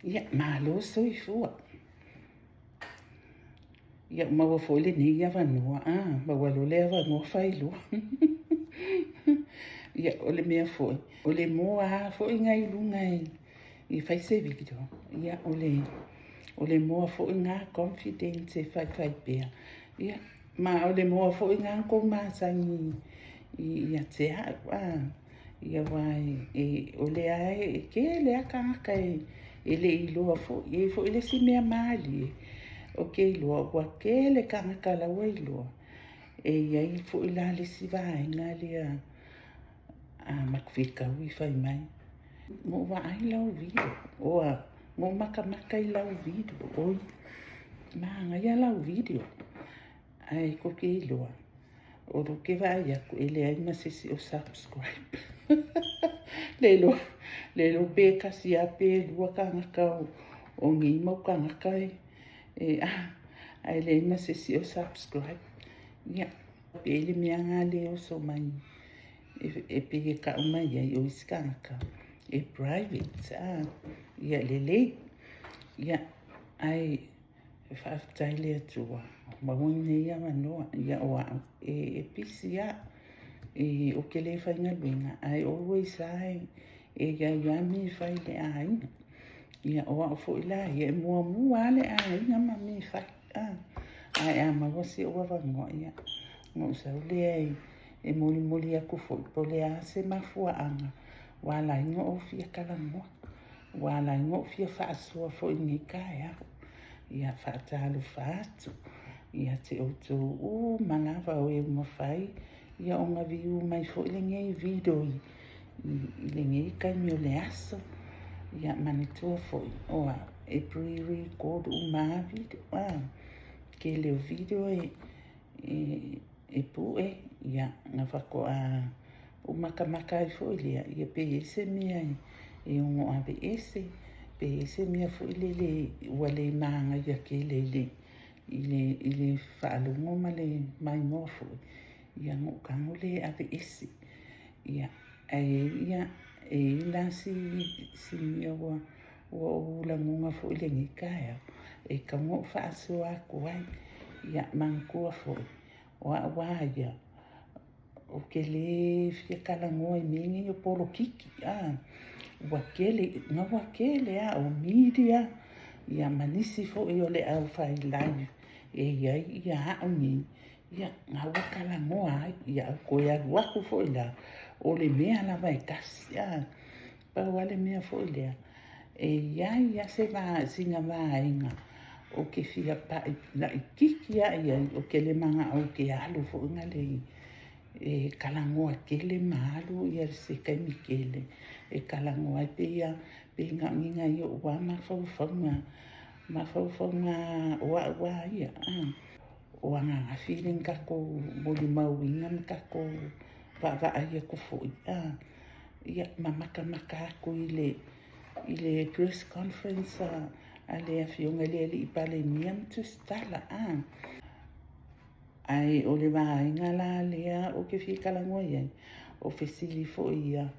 Ia malo soifua. Ia maua foi le ni ia vanua maua lo le vanua failua. Ia ole mea foi. Ole moa foi ngai lungai. I fai se video. Ia ole moa foi nga confidence fai pea. Ia ma ole moa foi nga ko ma sangi ia te ia vai ole ai ke le aka kai ele ilo fo ele si mea mali. Okay, loa wa kele kanga kala wai loa. Ia i fo ila le si vai nga le makfika ui fai mai. Mo wa ai lau video. Oa, mo maka i lau video. Oi, nga ia lau video. Ai ko ke loa. O ro ke vai aku ele ai masisi o subscribe. Lelo pe kasi a pe lua kanga kau. O ngi mau kanga kai. Ai le masisi o subscribe. Ia, pe ele mea ngā leo so mai. E pe ka umai ai o iskanga. E private. Ia lele. Ia, ai whaftai le atua. Mawine ia manoa. Ia oa e pisi a. O ke le whainga luenga. I always ai. E ia mi whai le ainga. Ia oa o fo ila. Ia mua le ainga ma mi whai. Ai mawasi o wawangoa ia. Ngau sau le ai. E moli aku fo. Po le a se mafua anga. Wala ingo o fia kalangoa. Wala ingo o fia whaasua fo ingi kaya. Ia whaatalu whaatu. Ia te oto manawa o e mawhai. Ia o ngā viu mai fo ile ngei vidoi. Ile ngei kaimi o le aso. Ia manitua fo. Oa e pre-record maa video. Ke leo video e pue. Ia ngā whako o maka i fo ilea. Ia pe ese mea e ongo ave ese. Pe ese mea fo ile le wale maanga ia ke le ile whaalungo ma le mai mofo. Ia ngō kango le ave ese. Ia ia la si mea wa ulangunga fo ile ngikaya. E ka ngō whaasua kuai. Ia mangkua fo. Wa ia. O ke le fia kalangoa i mingi o polo kiki. Wakele o media. Ia manisi fo i o le au whai live. Ia hao ni. Ia ngā wakalangoa ai. Ia koe aru aku fo i la. O le mea la vai kasi. Pau ale mea fo i lea. Ia se va singa va inga. O ke fia pa na i kiki ia o ke le manga o ke alu fo inga le kalangoa ke le malu ia se kai mikele. E kalangoa pe ia pe nginga i o wa mafaufaunga wa ia. O anga feeling kako moli mauinga kako va ia ko fo ia maka ako ile press conference ale afionga le i pale niam tu stala ai o le vainga la lea o ke fi kalangoa ia o fesili fo ia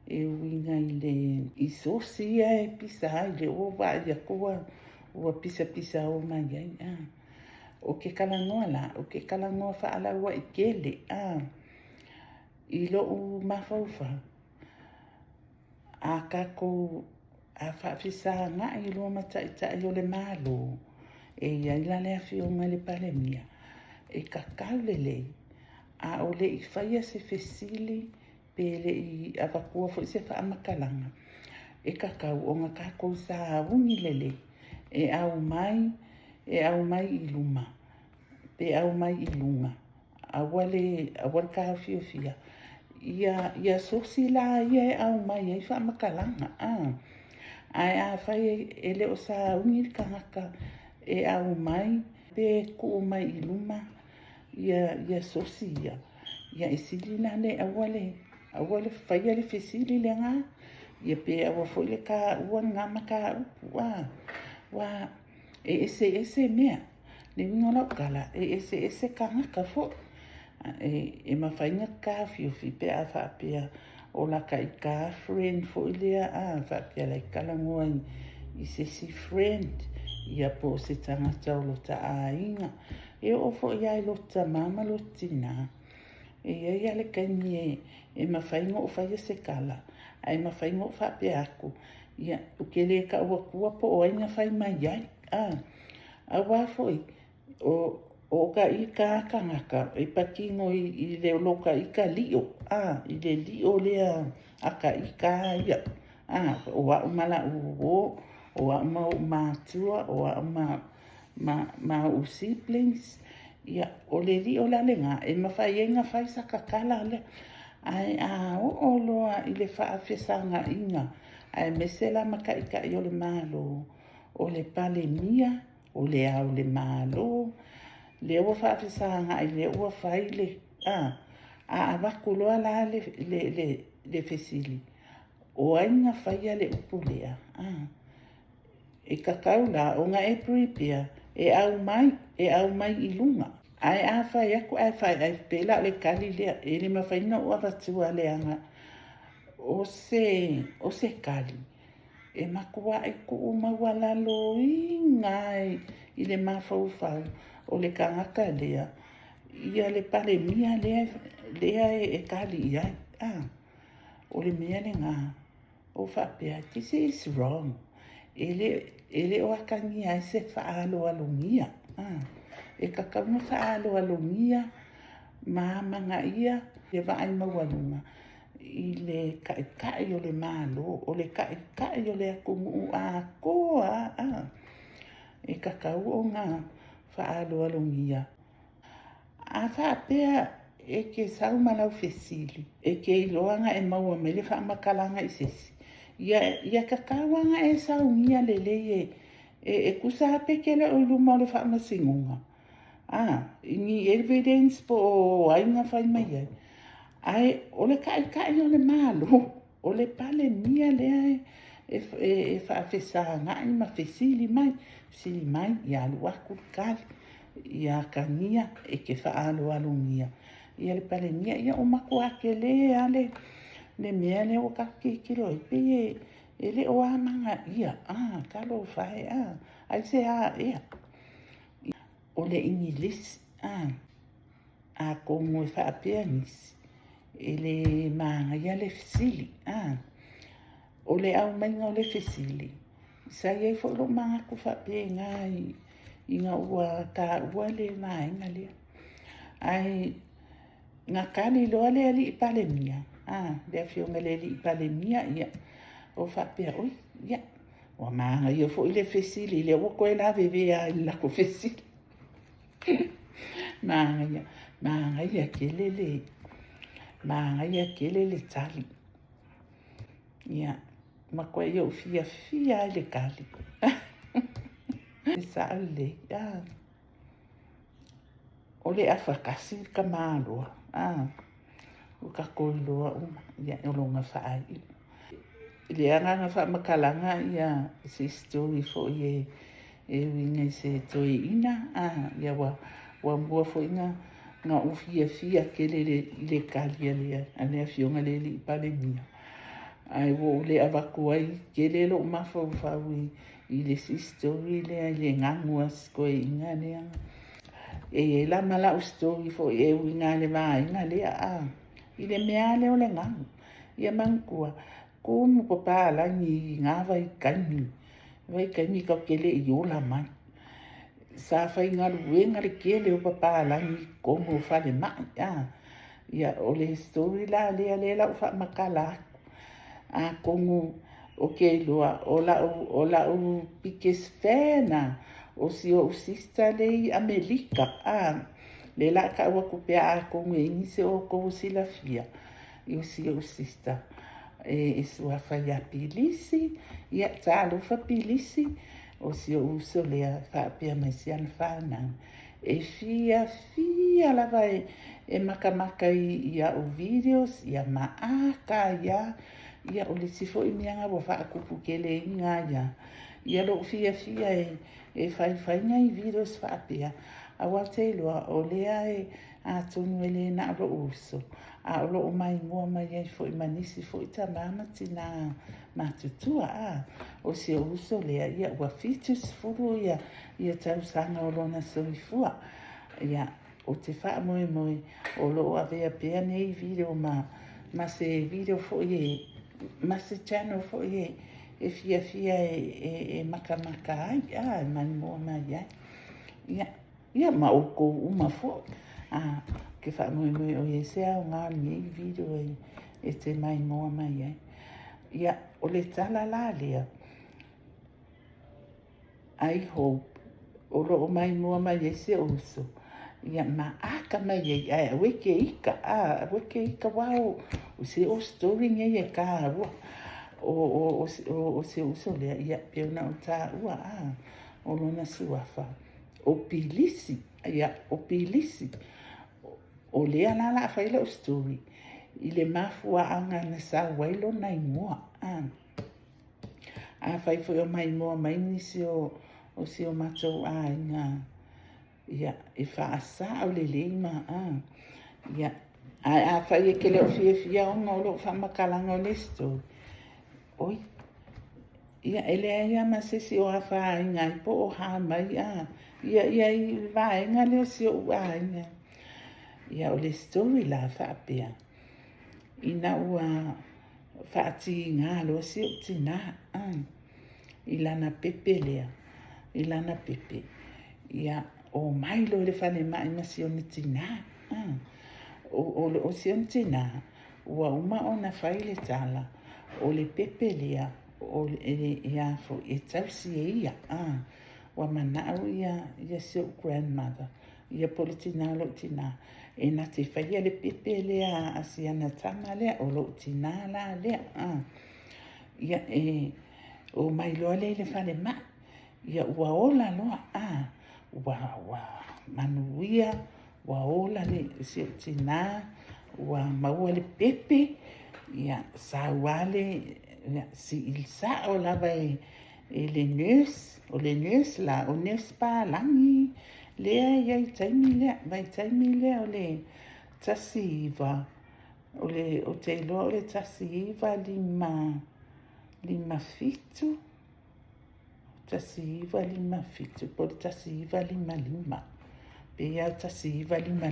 e winga ile i sosia e pisa ile o va ia koa o pisa o mai ia o ke kalangoa fa ala wa ikele i lo u mafaufa a kako a whaafisa nga i loa mata i o le malo. Ia ila le awhionga le pale mia. E kakau le a o le i whaia se fesili pe le i awakua fo i se whaamakalanga. E kakau o ngā kako sa ungi le e au mai i luma. Pe au mai i lunga. Awale ka fia. Ia sosi la ia e au mai e whaamakalanga. Ai whai e leo sa ungi kahaka e au mai pe ku mai i luma ia sosi ia e sili na le awale whai ale fesili le ngā ia pe awa foi le ka ua ngā maka wa e ese mea le wingola kala e ese kahaka fo e mawhainga ka fiofi pe a whaapea o la ka i ka friend fo ilea a whaapea lai kalangoa i se si friend ia po se tangata o lo ta ainga e o fo ia i lo ta mama lo tina e ia le kani e mawhainga o whaia se kala ai mawhainga o whape aku ia ukele ka ua kua po o aina whai mai ai a wafoi o ka i ka kangaka e pakingo i le loka i ka lio i le lio lea a ka i ka ia o a umala o a ma matua o a ma u siblings ia o le lio la lenga e mawhaienga whai sa kakala le ai o loa i le whaafesanga inga ai mesela maka i ka i o le malo o le pale mia o le au le malo le ua whaafesanga i le ua whai le awakuloa la le fesili o ainga whaia le upulea e kakau la o nga e prepare e au mai i lunga ai a whai aku ai pela le kali lea e le mawhaina ua watua leanga o se kali e makua e ku mawala lo ngai i le mawhauwhau o le kangaka lea ia le pale mia lea e kali ia o le mea le ngā o whapea this is wrong ele o akangi ai se whaalo alungia e kakaunga whaalo alungia manga ia e waai mawalunga i le kai o le malo o le kai o le akumu a koa e kakau o ngā whaalo alungia a whapea e ke sau malau fesili e ke iloanga e maua mele whamakalanga i sesi ia kakawanga e sau ngia lele e kusa pekele o iluma o le whamasingunga ni evidence po o ainga whai mai ai o le kai o le malo o le pale mia lea e whaafesanga i ma fesili mai ia luaku kali ia kania e ke whaalo alungia ia le pale mia ia o mako ake lea le mea le o kaki kilo e pe e le o amanga ia kalo whae ai se ia o le ingilis a kongo e whaapea nisi e le maanga ia le fesili o le au mainga o le fesili sa iei fo lo manga ku whaapea ngai i ngā ua ka ua le maenga lea ai ngā kani loa lea li i pale mia lea fionga le li i pale mia ia o whapea oi ia o maanga ia fo i le fesili lea ua koe la vevea i lako fesili maanga ia kele le tali ia ma koe ia fia le kali sa le o le afakasi ka māloa o ka koiloa ia o longa whaai le anganga whamakalanga ia se story fo e winga i se toi ina ia wa mua fo inga ngā fia kele le kalia lea anea fionga le li pale mia ai wo le avaku ai kele lo mafau i le story lea le ngangua skoe inga lea e la mala o story fo e winga le vainga lea i le mea le o le ngangu ia mangkua ko mo papa la ni ngā vai kaimi ka kele i ola mai sa fai ngā luenga le kele o papa la ni kongo fale mai ia o le story la lea o fa makala kongo o ke loa o la o pikes fena o si o sista le Amerika le la ka wa ku pea kongo ni se o ko sila fia i o si o sista e sua fai pilisi ia talo fa pilisi o si o uso le fa pia mai sian fana e fia la vai e makamaka ia o videos ia maaka ia o le sifo i mianga wa fa kupu kele inga ia lo fia e fai ngai videos fa pia a wa te loa o lea a tonu ele na lo uso a lo mai mo mai e foi manisi foi tamama tina matutua o se uso le ia wa fitus furu ia tau sanga o lona soifua ia o te wha moe moe o lo avea pia nei video ma se video foi ma se channel foi e fia e maka ai mai mo mai ia ma o ko uma fo ke wha moe moe o e sea o ngā ni video e te mai mo mai ia o le tala la lea I hope o lo mai mo mai e se uso ia ma aka mai e weke ika wao o se o story nge e ka o se uso le ia pe ona o ta ua o lona suafa o pilisi o le ala la faila o story i le mafua anga na sa wailo na imoa fai foi o mai moa mai nisi o se o matou inga ia e whaasa o le leima ia a fai e ke leo fia o ngolo whamakalanga o le story oi ia ele ia masesi o hafa inga i po o ha mai ia i vaenga leo si o inga ia o le story la whaapea ina ua whaati ngā lo si o tina i lana pepe lea i lana pepe ia o mai lo le whane mai masi o ni tina o si o ni tina ua uma o na whai le tala o le pepe lea o le ia fo e tausi e ia wa manau ia si o grandmother ia pole tina lo tina e na te whaia le pepe lea asi ana tama lea o lo tina la lea ia o mai loa le whane mai ia ua ola loa wa manuia wa ola le si o tina wa maua le pepe ia sauale si ilsa o lava le nurse la o nurse pa langi lea ia i taimi lea o le tasiiva o te iloa o le tasiiva lima fitu tasiiva lima fitu po le tasiiva lima pe ia tasiiva lima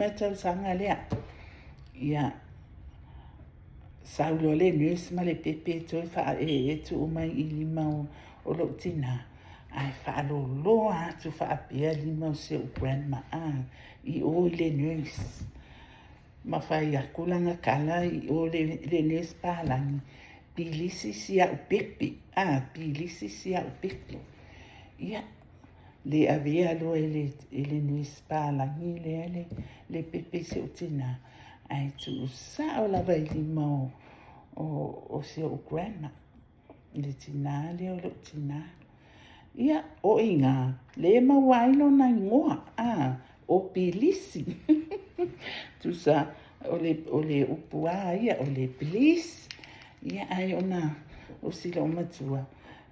e tausanga lea ia saulo le nurse ma le pepe toi wha e tu o mai i lima o lo tina ai whaaloloa atu whaapea lima o se o grandma i o le nurse ma whai akulanga kala i o le nurse pālangi pilisi sia o pepe ia le avea lo le nurse pālangi le pepe se o tina ai tu sa o lava i lima o se o grandma le tina le o lo tina ia o inga le mawailo na ngoa o pilisi tu sa o le upua ia o le police ia ai ona o sila o matua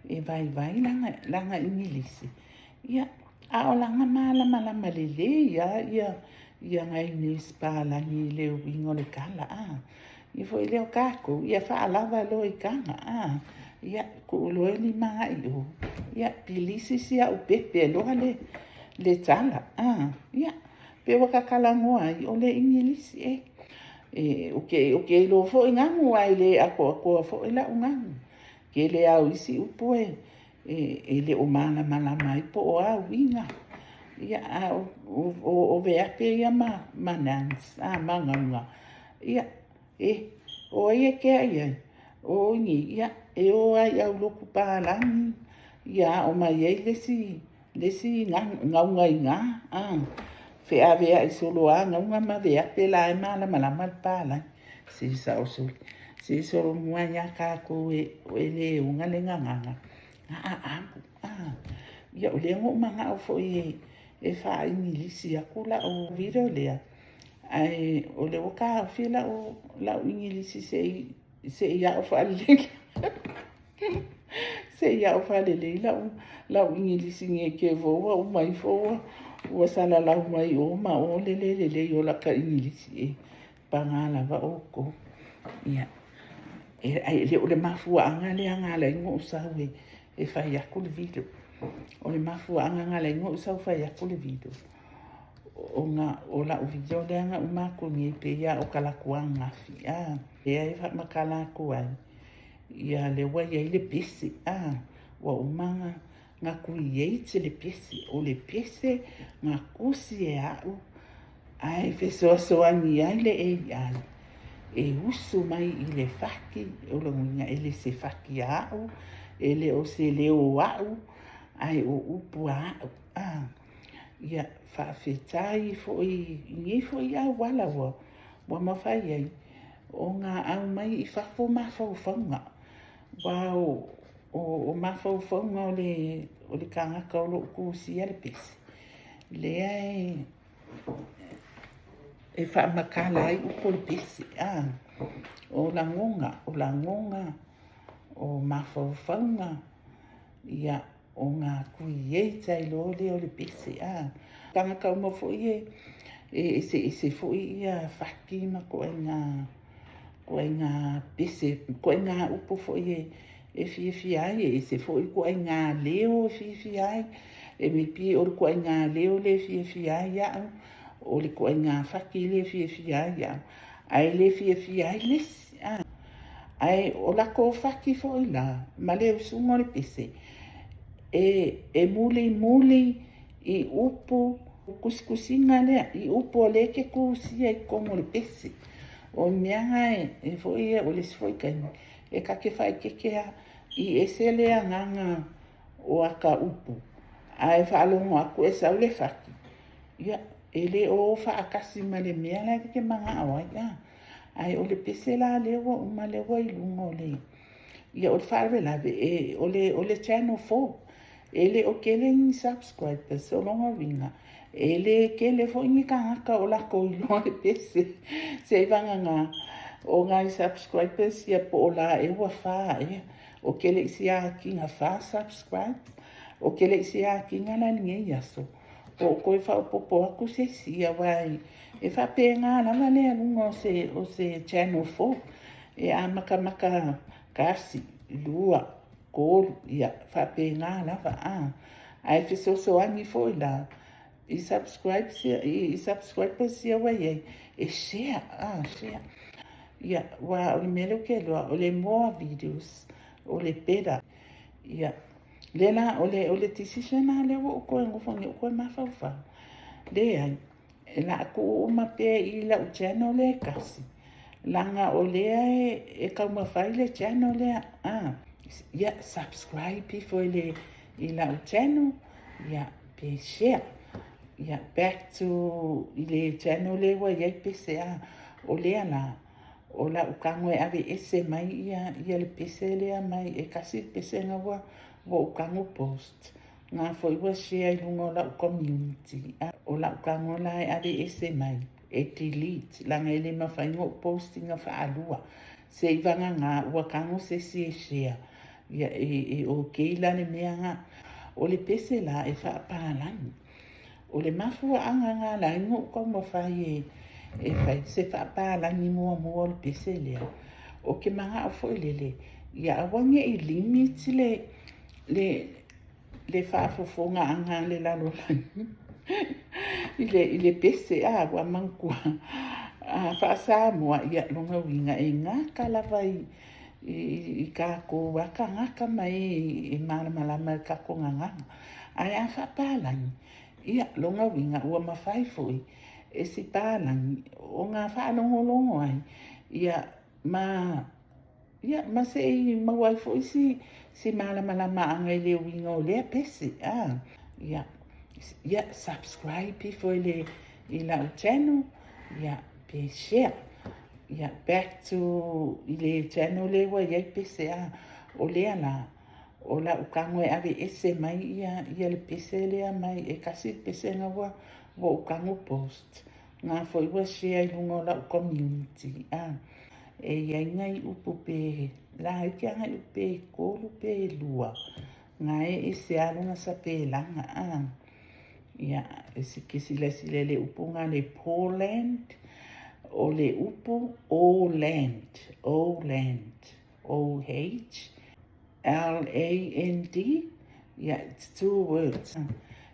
e vai langa ingilisi ia a o langa malama lele ia ngai nis pālangi leo wingo le kala ia foi leo kako ia whaalava lo i kanga ia ko loe ni maa i o ia pilisi sia o pepe loa le tala ia pe waka kalangoa i o le ingilisi o lo fo ngangu ai le ako fo la ngangu ke le au isi upo e le o mana mai po o au winga ia o vea pe ia manans manganga ia o ia ke ia o ni ia o ai au loku pālangi ia o mai ei lesi ngaunga inga whea vea i solo ngaunga ma vea pe la e malama pālangi si sa o soli si solo mua ia kako e le unga le nganganga ia o le ngo manga o fo e wha ingilisi akula o video lea ai o le waka fila o la ingilisi se ia o fa le se ia o fa le la ingilisi nge ke vo o mai fo ua salalau mai o ma o le o la ka ingilisi e pangala va oko ia ai le o le mafuanga le anga le ngo sawe e fai aku le video o le mafuanga nga le ngo sa fai aku le video o nga o la o video le anga uma ko ni pe ia o kala kuanga fi e ai fa makala ko ai ia le wa ia le pisi wa umanga nga kuiete le pisi o le pisi nga kusi e au ai fe so ani ai le ai e usu mai i le faki o le ngunga ele se faki au ele o se leo au ai o upu au ia fa fetai i fo ia wala wa mafai ai o nga au mai i fafo mafau fanga wow o mafau fanga o le kanga ka o lo kusi le pisi le ai e fa makala ai upo le pisi o la ngonga o mafaufaunga ia o ngā kuieta i lo le o le pisi tanga ka uma fo e se fo ia faki ma ko ngā pisi ko ngā upo fo e fi ai e se fo i ko ngā leo fi ai e mi pi o ko ngā leo le fi ai o le ko ngā faki le fi ai ai le fi ai le ai o la ko faki fo ila ma le sungo le pese e muli i upo kuskusinga le i upo le ke kusia i komo le pese o mianga e fo ia o le foi kan e ka ke fai ke i esele nganga o aka upo ai fa longo aku e sa le faki ia ele o fa akasi ma le mea la ke manga awa ai o le pese la le wa uma le wa i lungo le ia o fa vela e o le channel 4 ele o kele ni subscribe so longo vinga ele kele fo ni ka o la ko i lo le pese se vanga nga o ngai subscribers ia po la e wa fa o kele sia ki nga fa subscribe o kele sia ki nga la ni ia so o ko fa popo aku se sia vai e fa penga na mane lungo o se channel 4 e a maka kasi lua ko ia fa penga na fa ai fi so ani fo la i subscribe sia vai e share share ia wa o le mele ke lo o le more videos o le peda ia Lela ole decision na le wo ko ngofongi ko mafafa le ai la ko ma pe i la channel le kasi langa ole e ka ma fai le channel le ya subscribe for le i la channel ya pe share ya back to le channel le wa ya pe se ole ala ola ukangwe ave ese mai ia le pese le mai e kasi pese nga wo ukango post nga foi wa share lungo la community o la ukango la ave ese mai e delete la ngele mafaingo posting nga fa alua se ivanga nga ukango se si share ia e o keila le mea nga o le pese la e fa palani o le mafua nga la ngo ko mo fai e fai se fa palani mo le pese le o ke manga fo le ia awange i limit le fa fofonga anga le la lo ile pese wa mankua fa sa mo ia longa winga e nga kala vai i ka ko waka ngaka mai i malama ka ko nganga ai fa palani ia longa winga ua mafai foi e si palani o nga fa longo ai ia ma se ma wai foi si malama anga le winga o le pese ia subscribe for le i la channel ia pe share ia back to le channel le wa ia pese o le ala o la ukango ave ese mai ia le pese le mai e kasi pese nga wo ukango post nga foi wa share lungo la community e ia ngai upu pe la ke nga upe ko pe lua nga e se alunga sa pe langa Ia, ese kisi le upunga le Poland, o le upu Oland, O-H-L-A-N-D. Yeah, it's 2 words.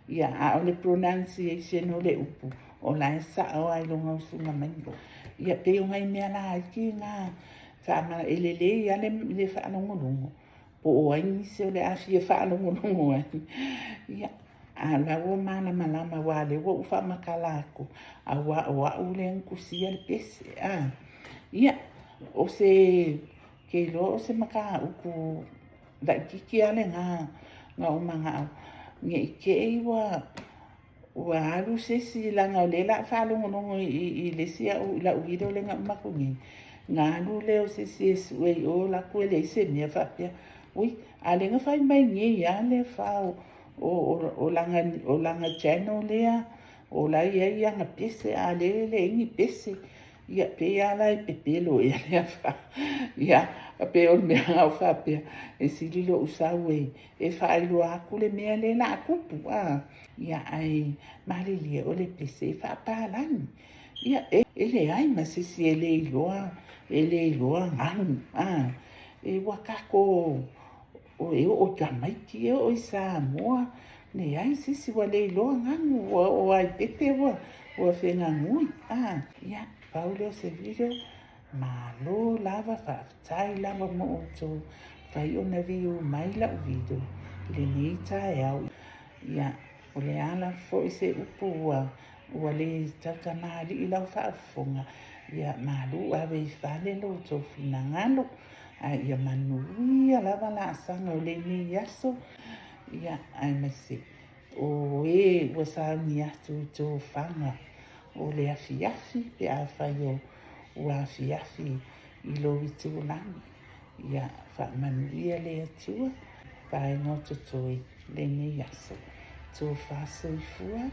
Yeah, o le pronunciation o le upu. O la sa o ai longa usunga mango. Yeah, pe o ngai mea la ki ngā whaama elele ia le whaanongolongo. Po o ai nisi o le awhia whaanongolongo ai. Yeah. A la o mana malama wale wo ufa makalako a wa ule nkusia le pese ia o se ke lo se maka uku da kiki ale nga o manga nge ke wa alu se si la nga le la fa lo no i le sia u la u ido le nga makungi nga lu le o se si we o la ko le se me fa pia ui ale nga fa mai ngi ya le fa o langa channel lea o la ia nga pese a le ingi pese ia pe ala e pepelo ia le fa ia pe o me nga fa pe e sili lo usawe e fa lo aku le me le na kupu ia ai mali o le pese fa pa lan ia ele ai ma se si ele loa ngang e wakako o e o Jamaiki o Samoa ne ai sisi wale lo ngangu o ai pepe o fenga ngui ia Paulo se video malo lava fa tai lava mo to fai ona viu mai la video le ni tai au ia o le ala fo se upu o le takamali ila fa fonga ia malu ave fale lo to finangalo ia manuia lava la sanga o le ni yaso ia ai masi o ua sa ni atu to fanga o le afiafi pe a fai o afiafi i lo itu langi ia fa manuia le atua pai no to toi le ni yaso to fa soifua